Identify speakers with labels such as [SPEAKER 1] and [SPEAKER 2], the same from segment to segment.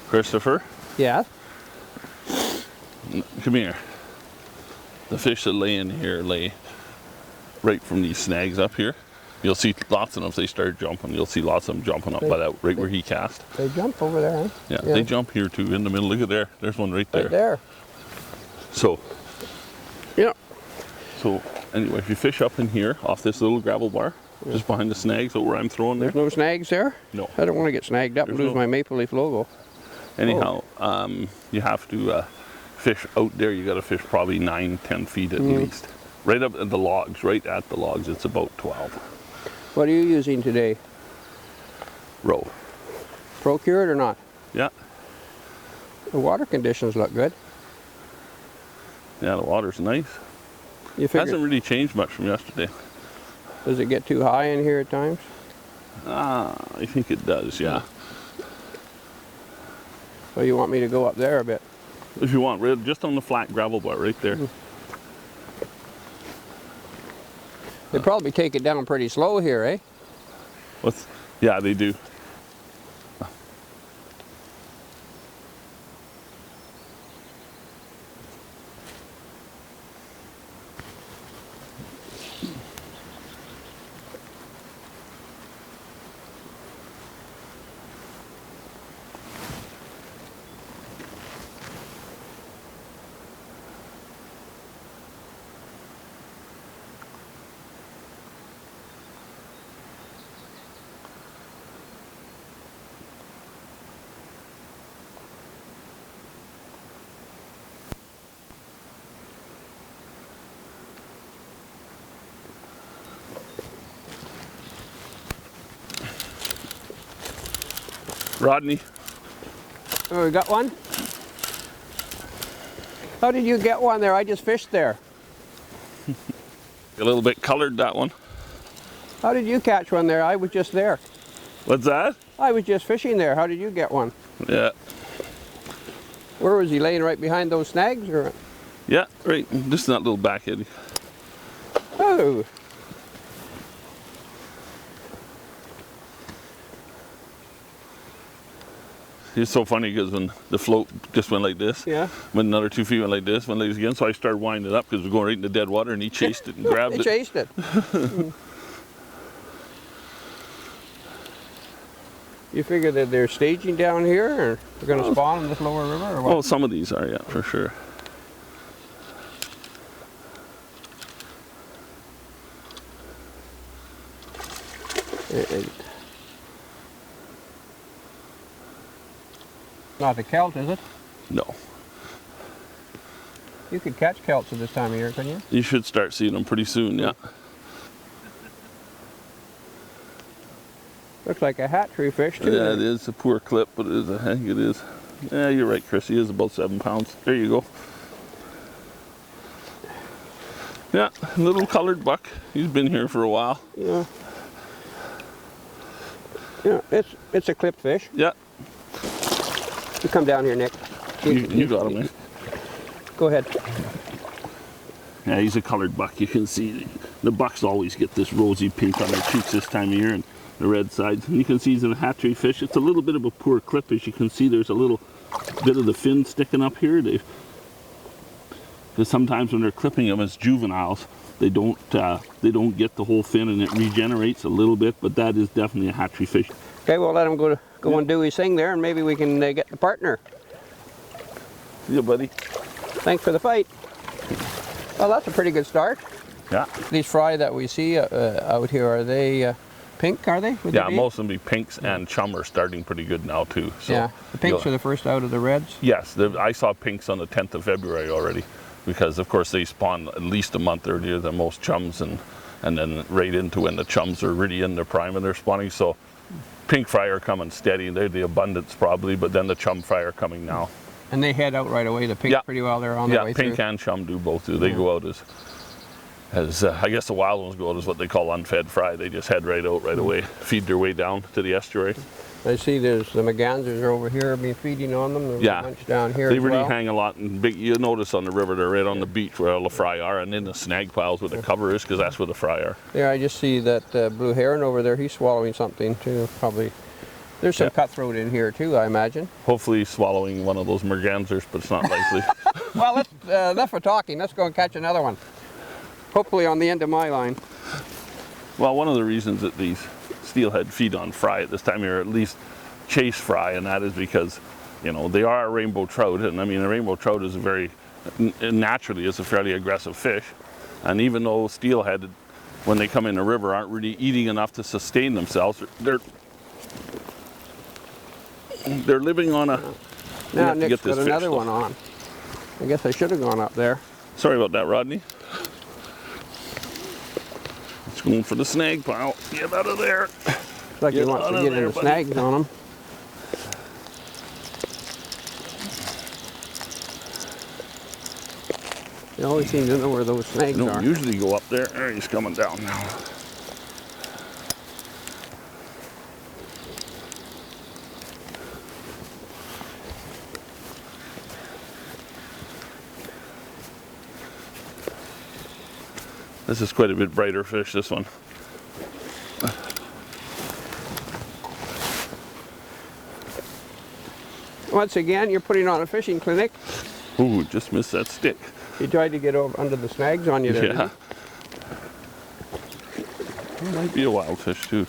[SPEAKER 1] Christopher?
[SPEAKER 2] Yeah?
[SPEAKER 1] Come here. The fish that lay in here lay right from these snags up here. You'll see lots of them if they start jumping. You'll see lots of them jumping up by that right where he cast.
[SPEAKER 2] They jump over there, huh?
[SPEAKER 1] Yeah, they jump here too in the middle. Look at there. There's one right there.
[SPEAKER 2] Right there.
[SPEAKER 1] So,
[SPEAKER 2] yeah.
[SPEAKER 1] So anyway, if you fish up in here off this little gravel bar, just behind the snags over where I'm throwing there.
[SPEAKER 2] There's no snags there?
[SPEAKER 1] No.
[SPEAKER 2] I don't want to get snagged up and lose my maple leaf logo.
[SPEAKER 1] Anyhow, you have to fish out there. You got to fish probably 9-10 feet at least. Right up at the logs, it's about 12.
[SPEAKER 2] What are you using today?
[SPEAKER 1] Row.
[SPEAKER 2] Procured or not?
[SPEAKER 1] Yeah.
[SPEAKER 2] The water conditions look good.
[SPEAKER 1] Yeah, the water's nice.
[SPEAKER 2] You figure,
[SPEAKER 1] hasn't really changed much from yesterday.
[SPEAKER 2] does it get too high in here at times?
[SPEAKER 1] I think it does, yeah.
[SPEAKER 2] So you want me to go up there a bit?
[SPEAKER 1] If you want, right, just on the flat gravel bar right there.
[SPEAKER 2] They probably take it down pretty slow here, eh?
[SPEAKER 1] Yeah, they do. Rodney.
[SPEAKER 2] Oh, we got one? How did you get one there? I just fished there.
[SPEAKER 1] A little bit colored, that one.
[SPEAKER 2] How did you catch one there? I was just there.
[SPEAKER 1] What's that?
[SPEAKER 2] I was just fishing there. How did you get one?
[SPEAKER 1] Yeah.
[SPEAKER 2] Where was he, laying right behind those snags? Or?
[SPEAKER 1] Yeah, right. Just in that little back eddy.
[SPEAKER 2] Oh.
[SPEAKER 1] It's so funny because when the float just went like this, when another 2 feet went like this, went like this again, so I started winding it up because we're going right into dead water, and he chased it and grabbed
[SPEAKER 2] He
[SPEAKER 1] it.
[SPEAKER 2] chased it. You figure that they're staging down here, or they're going to spawn in this lower river, or what?
[SPEAKER 1] Oh, some of these are, yeah, for sure.
[SPEAKER 2] Not the kelp, is it?
[SPEAKER 1] No.
[SPEAKER 2] You could catch kelps at this time of year, couldn't you?
[SPEAKER 1] You should start seeing them pretty soon, yeah.
[SPEAKER 2] Looks like a hatchery fish, too.
[SPEAKER 1] Yeah, it is a poor clip, but it is, I think it is. Yeah, you're right, Chris. He is about 7 pounds. There you go. Yeah, little colored buck. He's been here for a while.
[SPEAKER 2] Yeah. Yeah, it's a clip fish.
[SPEAKER 1] Yeah.
[SPEAKER 2] You come down here, Nick.
[SPEAKER 1] You got him, eh?
[SPEAKER 2] Go ahead.
[SPEAKER 1] Yeah, he's a colored buck. You can see the bucks always get this rosy pink on their cheeks this time of year, and the red sides. And you can see he's a hatchery fish. It's a little bit of a poor clip. As you can see, there's a little bit of the fin sticking up here. Because sometimes when they're clipping them as juveniles, they don't get the whole fin, and it regenerates a little bit. But that is definitely a hatchery fish.
[SPEAKER 2] Okay, we'll let him go and do his thing there, and maybe we can get the partner.
[SPEAKER 1] Yeah, buddy.
[SPEAKER 2] Thanks for the fight. Well, that's a pretty good start.
[SPEAKER 1] Yeah.
[SPEAKER 2] These fry that we see out here, are they pink, are they? Would
[SPEAKER 1] Yeah,
[SPEAKER 2] they be?
[SPEAKER 1] most of them be pinks, and chum are starting pretty good now too. So
[SPEAKER 2] yeah, the pinks are the first out of the reds?
[SPEAKER 1] Yes, I saw pinks on the 10th of February already, because of course they spawn at least a month earlier than most chums, and then right into when the chums are really in their prime and they're spawning. So pink fry are coming steady. They're the abundance probably, but then the chum fry are coming now.
[SPEAKER 2] And they head out right away, the pink pretty well, they're on their way through.
[SPEAKER 1] Yeah, pink and chum do both do. They go out as I guess the wild ones go out as what they call unfed fry. They just head right out right away, feed their way down to the estuary.
[SPEAKER 2] I see there's the mergansers are over here been feeding on them. There's
[SPEAKER 1] Yeah.
[SPEAKER 2] a bunch down here
[SPEAKER 1] They
[SPEAKER 2] as
[SPEAKER 1] really
[SPEAKER 2] well.
[SPEAKER 1] hang a lot, and big. You notice on the river, they're right on the beach where all the fry are, and in the snag piles where the cover is, because that's where the fry are.
[SPEAKER 2] Yeah, I just see that blue heron over there. He's swallowing something too, probably. There's some
[SPEAKER 1] Yeah.
[SPEAKER 2] cutthroat in here too, I imagine.
[SPEAKER 1] Hopefully swallowing one of those mergansers, but it's not likely.
[SPEAKER 2] Well, let's, enough for talking. Let's go and catch another one. Hopefully on the end of my line.
[SPEAKER 1] Well, one of the reasons that these steelhead feed on fry at this time of year, at least chase fry, and that is because, you know, they are a rainbow trout, and I mean, a rainbow trout is a very, naturally, is a fairly aggressive fish, and even though steelhead, when they come in the river, aren't really eating enough to sustain themselves, they're living on a. We
[SPEAKER 2] Now
[SPEAKER 1] have to
[SPEAKER 2] Nick's
[SPEAKER 1] get this
[SPEAKER 2] got
[SPEAKER 1] fixed,
[SPEAKER 2] another
[SPEAKER 1] though.
[SPEAKER 2] one on. I guess I should have gone up there.
[SPEAKER 1] Sorry about that, Rodney. It's going for the snag pile. Get out of there.
[SPEAKER 2] Looks like he
[SPEAKER 1] Get
[SPEAKER 2] wants
[SPEAKER 1] out
[SPEAKER 2] to
[SPEAKER 1] of
[SPEAKER 2] get in
[SPEAKER 1] there,
[SPEAKER 2] the
[SPEAKER 1] buddy.
[SPEAKER 2] snags on him. He always seems to know where those snags
[SPEAKER 1] They don't
[SPEAKER 2] are.
[SPEAKER 1] usually go up there. There, he's coming down now. This is quite a bit brighter fish, this one.
[SPEAKER 2] Once again, you're putting on a fishing clinic.
[SPEAKER 1] Ooh, just missed that stick.
[SPEAKER 2] He tried to get over under the snags on you there. didn't
[SPEAKER 1] Yeah.
[SPEAKER 2] he?
[SPEAKER 1] It might be a wild fish too.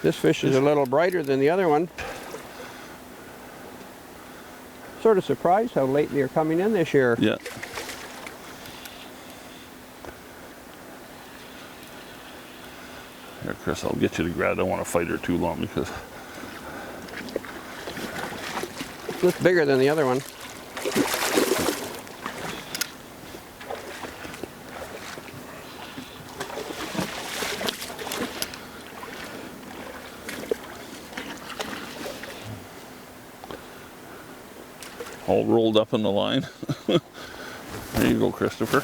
[SPEAKER 2] This fish is a little brighter than the other one. Sort of surprised how late they're coming in this year.
[SPEAKER 1] Yeah. Here, Chris, I'll get you to grab. I don't want to fight her too long because
[SPEAKER 2] Looks bigger than the other one.
[SPEAKER 1] all rolled up in the line. There you go, Christopher.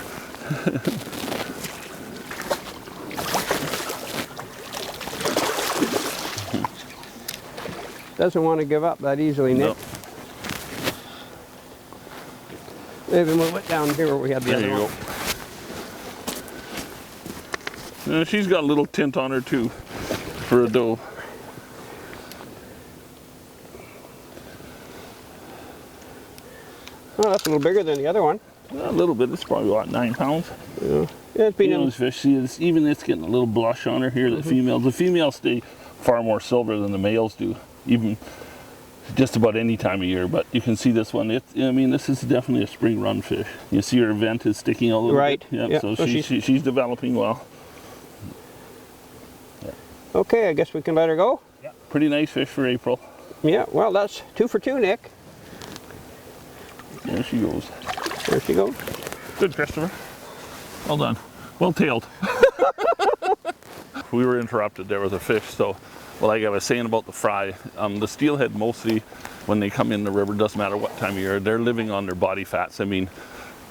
[SPEAKER 2] Doesn't want to give up that easily, Nick.
[SPEAKER 1] Nope.
[SPEAKER 2] Maybe move it down here where we had the
[SPEAKER 1] There
[SPEAKER 2] other
[SPEAKER 1] you
[SPEAKER 2] one.
[SPEAKER 1] go. She's got a little tint on her too, for a doe.
[SPEAKER 2] Oh, that's a little bigger than the other one.
[SPEAKER 1] A little bit. It's probably about 9 pounds.
[SPEAKER 2] Yeah, it's been
[SPEAKER 1] You know,
[SPEAKER 2] in,
[SPEAKER 1] this fish, see, even it's getting a little blush on her here. The females stay far more silver than the males do, even just about any time of year. But you can see this one. I mean, this is definitely a spring run fish. You see her vent is sticking out a little
[SPEAKER 2] Right.
[SPEAKER 1] bit. Yep,
[SPEAKER 2] Yeah.
[SPEAKER 1] so
[SPEAKER 2] So
[SPEAKER 1] she's developing well.
[SPEAKER 2] okay, I guess we can let her go.
[SPEAKER 1] Yeah. Pretty nice fish for April.
[SPEAKER 2] Yeah, well, that's 2 for 2, Nick.
[SPEAKER 1] There she goes.
[SPEAKER 2] There she goes.
[SPEAKER 1] Good, Christopher. Well done. Well tailed. We were interrupted there with a fish, so well, like I was saying about the fry, the steelhead mostly, when they come in the river, doesn't matter what time of year, they're living on their body fats. I mean,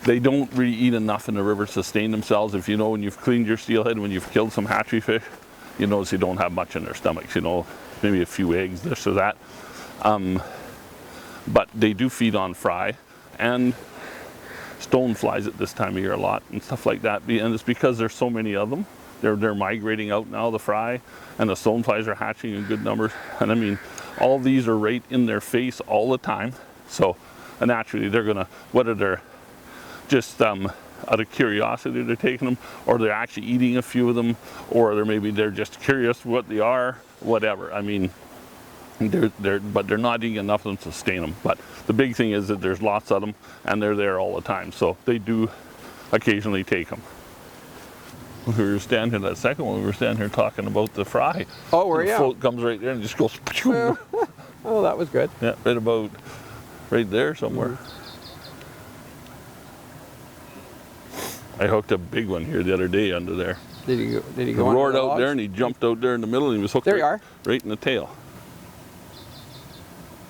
[SPEAKER 1] they don't really eat enough in the river to sustain themselves. If you know, when you've cleaned your steelhead, when you've killed some hatchery fish, you notice they don't have much in their stomachs, you know, maybe a few eggs, this or that. But they do feed on fry and stoneflies at this time of year a lot and stuff like that. And it's because there's so many of them. They're migrating out now, the fry, and the stoneflies are hatching in good numbers. And I mean, all these are right in their face all the time. So naturally they're gonna, whether they're just out of curiosity they're taking them, or they're actually eating a few of them, or they're just curious what they are, whatever. I mean, but they're not eating enough of them to sustain them. But the big thing is that there's lots of them and they're there all the time, so they do occasionally take them. We were standing here, that second one, we were standing here talking about the fry.
[SPEAKER 2] Oh, were
[SPEAKER 1] The
[SPEAKER 2] you?
[SPEAKER 1] float comes right there and just goes
[SPEAKER 2] Oh, that was good.
[SPEAKER 1] yeah, right there somewhere. I hooked a big one here the other day under there.
[SPEAKER 2] Did he
[SPEAKER 1] He
[SPEAKER 2] go under
[SPEAKER 1] roared
[SPEAKER 2] the
[SPEAKER 1] out
[SPEAKER 2] logs?
[SPEAKER 1] there and he jumped out there in the middle and he was hooked
[SPEAKER 2] There you
[SPEAKER 1] right,
[SPEAKER 2] are.
[SPEAKER 1] right in the tail.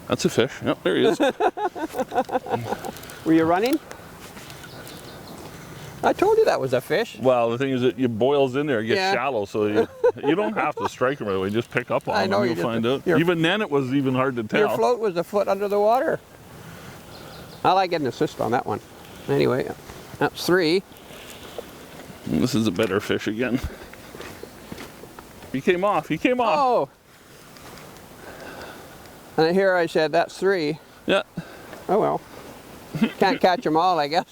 [SPEAKER 1] That's a fish. Yep, there he is.
[SPEAKER 2] Were you running? I told you that was a fish.
[SPEAKER 1] Well, the thing is that it boils in there, it gets
[SPEAKER 2] Yeah.
[SPEAKER 1] shallow, so you don't have to strike them right away. Just pick up on
[SPEAKER 2] I know,
[SPEAKER 1] them,
[SPEAKER 2] you
[SPEAKER 1] you'll find
[SPEAKER 2] just-
[SPEAKER 1] out. Even then, it was even hard to tell.
[SPEAKER 2] Your float was a foot under the water. I like getting an assist on that one. Anyway, that's 3.
[SPEAKER 1] And this is a better fish again. He came off. He came off.
[SPEAKER 2] Oh! And here I said, that's 3.
[SPEAKER 1] Yeah.
[SPEAKER 2] Oh well. Can't catch them all, I guess.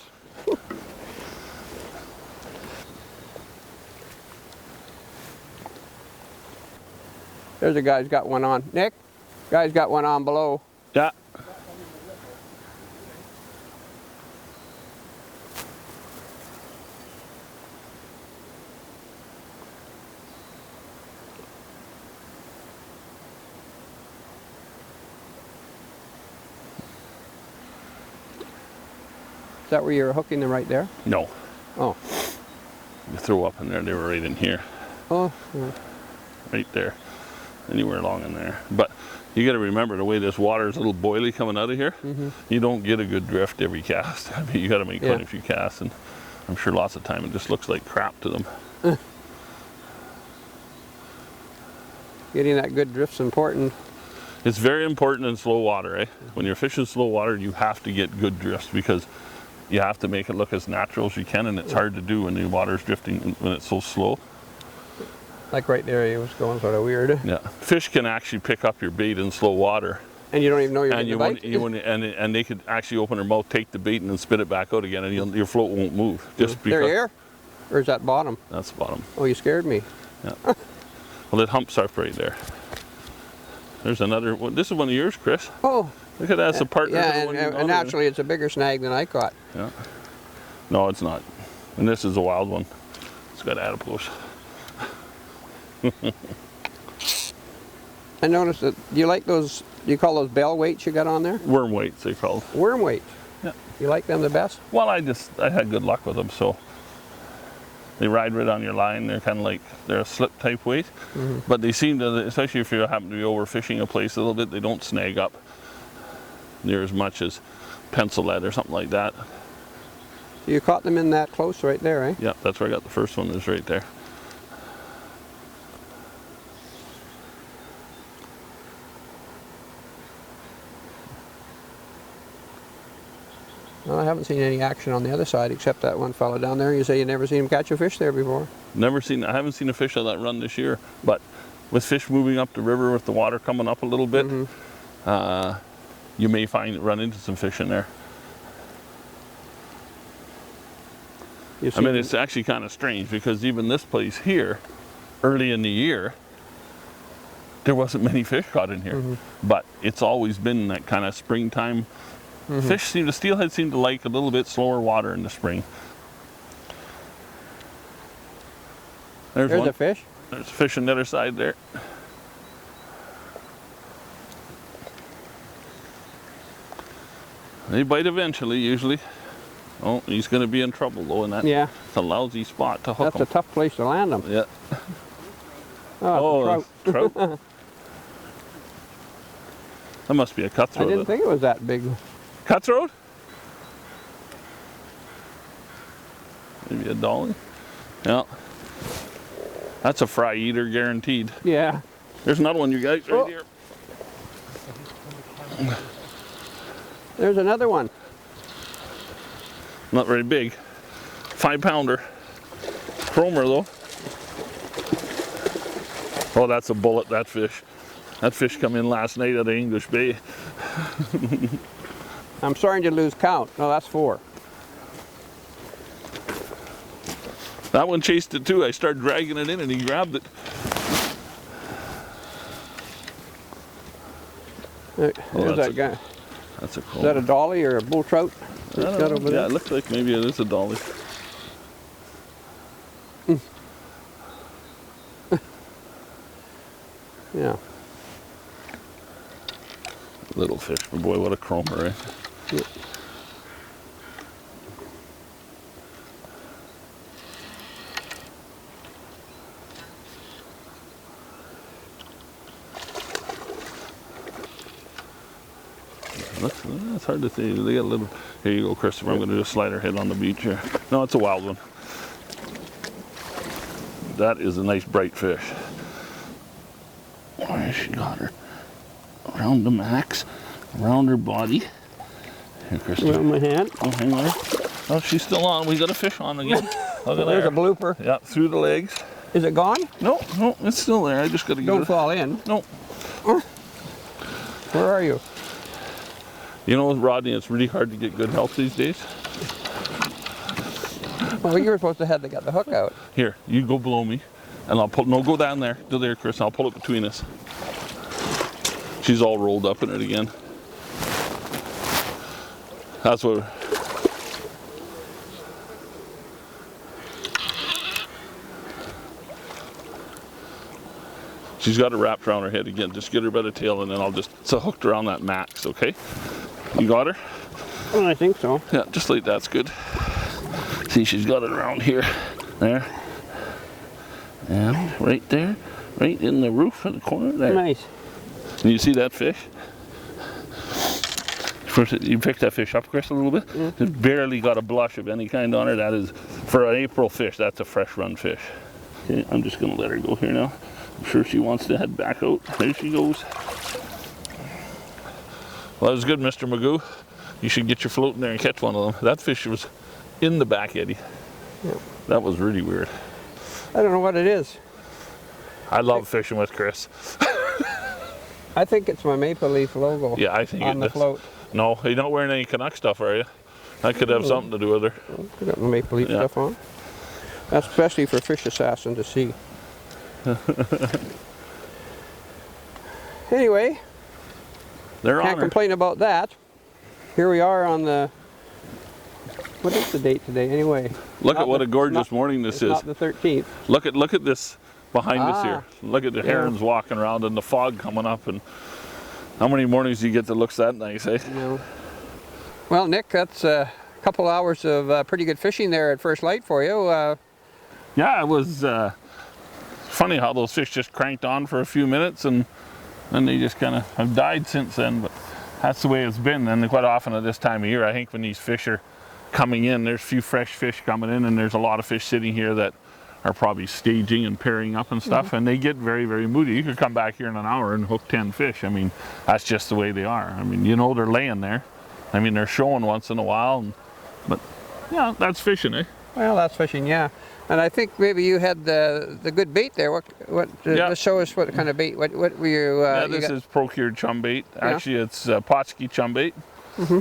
[SPEAKER 2] There's a guy's got one on. Nick, guy's got one on below.
[SPEAKER 1] Yeah.
[SPEAKER 2] Is that where you were hooking them right there?
[SPEAKER 1] No.
[SPEAKER 2] Oh.
[SPEAKER 1] You threw up in there. They were right in here.
[SPEAKER 2] Oh. Yeah.
[SPEAKER 1] Right there. Anywhere along in there. But you got to remember the way this water is a little boily coming out of here. You don't get a good drift every cast. I mean, you got to make quite a few casts, and I'm sure lots of time it just looks like crap to them.
[SPEAKER 2] Getting that good drift's important.
[SPEAKER 1] It's very important in slow water, eh? When you're fishing slow water, you have to get good drifts because you have to make it look as natural as you can, and it's hard to do when the water's drifting when it's so slow.
[SPEAKER 2] Like right there, he was going sort of weird.
[SPEAKER 1] Yeah, fish can actually pick up your bait in slow water,
[SPEAKER 2] And you don't even know you're
[SPEAKER 1] and
[SPEAKER 2] getting the bite?
[SPEAKER 1] and they could actually open their mouth, take the bait, and then spit it back out again, and your float won't move. Just because.
[SPEAKER 2] There, here? Or is that bottom?
[SPEAKER 1] That's the bottom.
[SPEAKER 2] Oh, you scared me.
[SPEAKER 1] Yeah. Well, it humps up right there. There's another one. This is one of yours, Chris.
[SPEAKER 2] Oh.
[SPEAKER 1] Look at that. That's a partner. to the
[SPEAKER 2] Yeah,
[SPEAKER 1] one
[SPEAKER 2] and,
[SPEAKER 1] you
[SPEAKER 2] and naturally it's a bigger snag than I caught.
[SPEAKER 1] Yeah. No, it's not. And this is a wild one. It's got adipose.
[SPEAKER 2] I noticed that, do you like those, do you call those bell weights you got on there?
[SPEAKER 1] Worm weights, they called.
[SPEAKER 2] Worm weights.
[SPEAKER 1] Yeah.
[SPEAKER 2] You like them the best?
[SPEAKER 1] Well, I had good luck with them, so they ride right on your line. They're kind of like, they're a slip type weight, but they seem to, especially if you happen to be overfishing a place a little bit, they don't snag up near as much as pencil lead or something like that.
[SPEAKER 2] You caught them in that close right there, eh?
[SPEAKER 1] Yeah, that's where I got the first one, is right there.
[SPEAKER 2] Well, I haven't seen any action on the other side except that one fella down there. You say you never seen him catch a fish there before.
[SPEAKER 1] I haven't seen a fish of that run this year, but with fish moving up the river with the water coming up a little bit, you may run into some fish in there. I mean, it's actually kind of strange because even this place here, early in the year, there wasn't many fish caught in here, but it's always been that kind of springtime. The steelhead seem to like a little bit slower water in the spring. There's one.
[SPEAKER 2] a fish.
[SPEAKER 1] There's a fish on the other side there. They bite eventually, usually. Oh, he's going to be in trouble though, and that's a lousy spot to hook
[SPEAKER 2] That's a tough place to land them.
[SPEAKER 1] Yeah.
[SPEAKER 2] Oh, it's a trout.
[SPEAKER 1] Trout. That must be a
[SPEAKER 2] I
[SPEAKER 1] cutthroat.
[SPEAKER 2] didn't think it was that big.
[SPEAKER 1] Cutthroat? Maybe a dolly? Yeah. That's a fry eater, guaranteed.
[SPEAKER 2] Yeah.
[SPEAKER 1] There's another one, you guys, right here.
[SPEAKER 2] There's another one.
[SPEAKER 1] Not very big. 5-pounder. Chromer though. Oh, that's a bullet, that fish. That fish come in last night at the English Bay.
[SPEAKER 2] I'm starting to lose count. No, that's 4.
[SPEAKER 1] That one chased it too. I started dragging it in and he grabbed it.
[SPEAKER 2] There's that guy.
[SPEAKER 1] That's a chromer.
[SPEAKER 2] Is that a dolly or a bull trout?
[SPEAKER 1] I don't know. Yeah, it looks like maybe it is a dolly.
[SPEAKER 2] Yeah.
[SPEAKER 1] Little fish, but boy, what a chromer, eh?
[SPEAKER 2] Yeah.
[SPEAKER 1] It's hard to say. They got a little. Here you go, Christopher. I'm going to just slide her head on the beach here. No, it's a wild one. That is a nice bright fish. Where has she got her? Around the max, around her body. Here, Christopher.
[SPEAKER 2] Around my hand.
[SPEAKER 1] Oh, hang on. Oh, she's still on. We got a fish on again. Look at
[SPEAKER 2] There's
[SPEAKER 1] there.
[SPEAKER 2] a blooper.
[SPEAKER 1] Yeah, through the legs.
[SPEAKER 2] Is it gone?
[SPEAKER 1] No, it's still there. I just got to get
[SPEAKER 2] Don't
[SPEAKER 1] it.
[SPEAKER 2] fall in.
[SPEAKER 1] No.
[SPEAKER 2] Where are you?
[SPEAKER 1] You know, Rodney, it's really hard to get good help these days.
[SPEAKER 2] Well, you were supposed to have the hook out.
[SPEAKER 1] Here, you go below me, and I'll pull. No, go down there. Go there, Chris. And I'll pull it between us. She's all rolled up in it again. That's what. She's got it wrapped around her head again. Just get her by the tail, and then I'll just. It's hooked around that max, okay? You got her?
[SPEAKER 2] Well, I think so.
[SPEAKER 1] Yeah, just like that's good. See, she's got it around here. There. And right there. Right in the roof in the corner there.
[SPEAKER 2] Nice.
[SPEAKER 1] Can you see that fish? First, you picked that fish up, Chris, a little bit.
[SPEAKER 2] Mm-hmm.
[SPEAKER 1] It's barely got a blush of any kind on her. That is, for an April fish, that's a fresh run fish. Okay, I'm just going to let her go here now. I'm sure she wants to head back out. There she goes. Well, that was good, Mr. Magoo. You should get your float in there and catch one of them. That fish was in the back eddy.
[SPEAKER 2] Yeah.
[SPEAKER 1] That was really weird.
[SPEAKER 2] I don't know what it is.
[SPEAKER 1] I love fishing with Chris.
[SPEAKER 2] I think it's my Maple Leaf logo.
[SPEAKER 1] Yeah, I think
[SPEAKER 2] on the
[SPEAKER 1] is.
[SPEAKER 2] float.
[SPEAKER 1] No, you're not wearing any Canuck stuff, are you? That could have something to do with her.
[SPEAKER 2] I got my Maple Leaf
[SPEAKER 1] Yeah.
[SPEAKER 2] stuff on. That's especially for Fish Assassin to see. Anyway,
[SPEAKER 1] They're on
[SPEAKER 2] can't
[SPEAKER 1] her.
[SPEAKER 2] complain about that. Here we are on the. What is the date today? Anyway,
[SPEAKER 1] Look
[SPEAKER 2] not
[SPEAKER 1] at what
[SPEAKER 2] the-
[SPEAKER 1] a gorgeous
[SPEAKER 2] not-
[SPEAKER 1] morning this
[SPEAKER 2] it's
[SPEAKER 1] is.
[SPEAKER 2] not the 13th.
[SPEAKER 1] Look at this behind us
[SPEAKER 2] Ah.
[SPEAKER 1] here. Look at the
[SPEAKER 2] Yeah.
[SPEAKER 1] herons walking around and the fog coming up. And how many mornings do you get that looks that nice, eh?
[SPEAKER 2] No. Well, Nick, that's a couple hours of pretty good fishing there at first light for you.
[SPEAKER 1] Yeah, it was funny how those fish just cranked on for a few minutes and then they just kind of have died since then. But that's the way it's been. And quite often at this time of year, I think when these fish are coming in, there's a few fresh fish coming in, and there's a lot of fish sitting here that are probably staging and pairing up and stuff, and they get very, very moody. You could come back here in an hour and hook 10 fish. I mean, that's just the way they are. I mean, you know, they're laying there. I mean, they're showing once in a while, but yeah, that's fishing, eh?
[SPEAKER 2] Well, that's fishing, yeah. And I think maybe you had the good bait there. What?
[SPEAKER 1] Yeah.
[SPEAKER 2] Just show us what kind of bait. What were you?
[SPEAKER 1] Yeah,
[SPEAKER 2] you
[SPEAKER 1] this
[SPEAKER 2] got-
[SPEAKER 1] is procured chum bait.
[SPEAKER 2] Yeah.
[SPEAKER 1] Actually, it's Potski chum bait.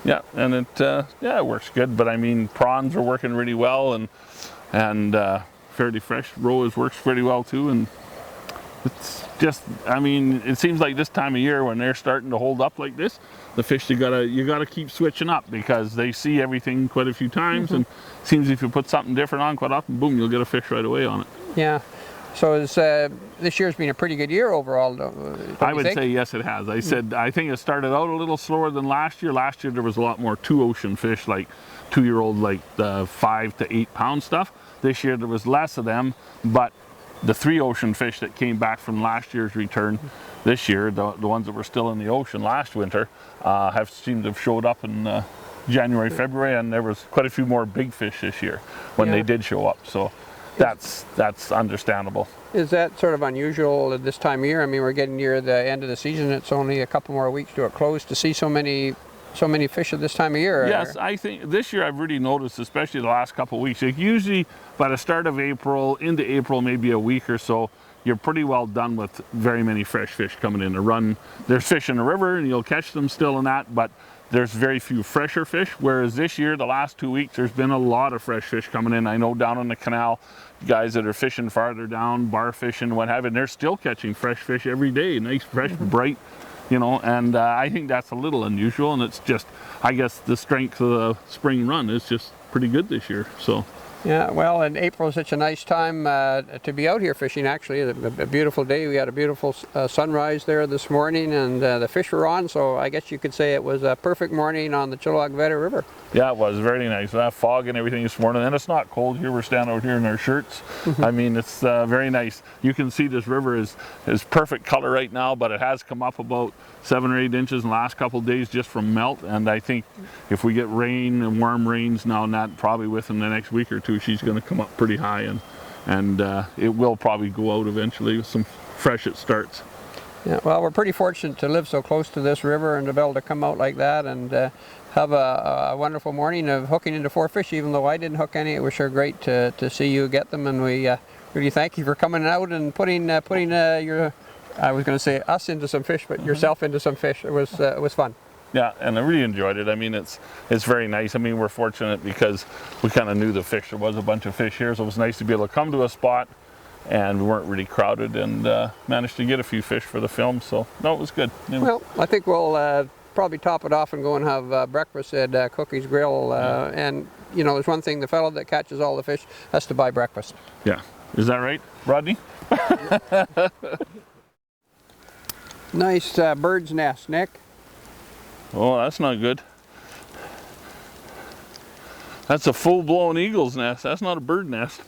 [SPEAKER 1] Yeah, and it works good. But I mean, prawns are working really well, and fairly fresh roes works pretty well too. And it's just, I mean, it seems like this time of year when they're starting to hold up like this, the fish you gotta keep switching up because they see everything quite a few times, and it seems if you put something different on quite often, boom, you'll get a fish right away on it.
[SPEAKER 2] Yeah. So this year's been a pretty good year overall. Don't
[SPEAKER 1] I
[SPEAKER 2] you
[SPEAKER 1] would
[SPEAKER 2] think?
[SPEAKER 1] say yes, it has. I said I think it started out a little slower than last year. Last year there was a lot more two ocean fish, like 2-year-old, like the 5 to 8 pound stuff. This year there was less of them, but the 3 ocean fish that came back from last year's return this year, the ones that were still in the ocean last winter, have seemed to have showed up in January, February, and there was quite a few more big fish this year when
[SPEAKER 2] Yeah.
[SPEAKER 1] they did show up. So that's understandable.
[SPEAKER 2] Is that sort of unusual at this time of year? I mean, we're getting near the end of the season. It's only a couple more weeks to it close to see so many fish at this time of year.
[SPEAKER 1] Yes, I think this year I've really noticed, especially the last couple of weeks, like usually by the start of April, into April, maybe a week or so, you're pretty well done with very many fresh fish coming in. The run, there's fish in the river and you'll catch them still in that, but there's very few fresher fish, whereas this year, the last 2 weeks, there's been a lot of fresh fish coming in. I know down in the canal, guys that are fishing farther down, bar fishing, what have you, they're still catching fresh fish every day, nice, fresh, bright, you know, and I think that's a little unusual, and it's just, I guess the strength of the spring run is just pretty good this year, so.
[SPEAKER 2] Yeah, well, and April is such a nice time to be out here fishing, actually. A beautiful day. We had a beautiful sunrise there this morning, and the fish were on, so I guess you could say it was a perfect morning on the Chilliwack Vedder River.
[SPEAKER 1] Yeah, it was very nice. That fog and everything this morning, and it's not cold here. We're standing out here in our shirts. I mean, it's very nice. You can see this river is perfect color right now, but it has come up about 7 or 8 inches in the last couple of days just from melt. And I think if we get rain and warm rains now, not probably within the next week or two, she's going to come up pretty high, and it will probably go out eventually with some freshet starts.
[SPEAKER 2] Yeah, well, we're pretty fortunate to live so close to this river and to be able to come out like that and have a wonderful morning of hooking into 4 fish. Even though I didn't hook any, it was sure great to see you get them, and we really thank you for coming out and putting your, I was going to say us into some fish, but yourself into some fish. It was fun.
[SPEAKER 1] Yeah, and I really enjoyed it. I mean, it's very nice. I mean, we're fortunate because we kind of knew the fish. There was a bunch of fish here, so it was nice to be able to come to a spot, and we weren't really crowded, and managed to get a few fish for the film. So no, it was good. Anyway.
[SPEAKER 2] Well, I think we'll probably top it off and go and have breakfast at Cookie's Grill. And you know, there's one thing: the fellow that catches all the fish has to buy breakfast.
[SPEAKER 1] Yeah, is that right, Rodney?
[SPEAKER 2] Nice bird's nest, Nick.
[SPEAKER 1] Oh, that's not good. That's a full-blown eagle's nest. That's not a bird nest.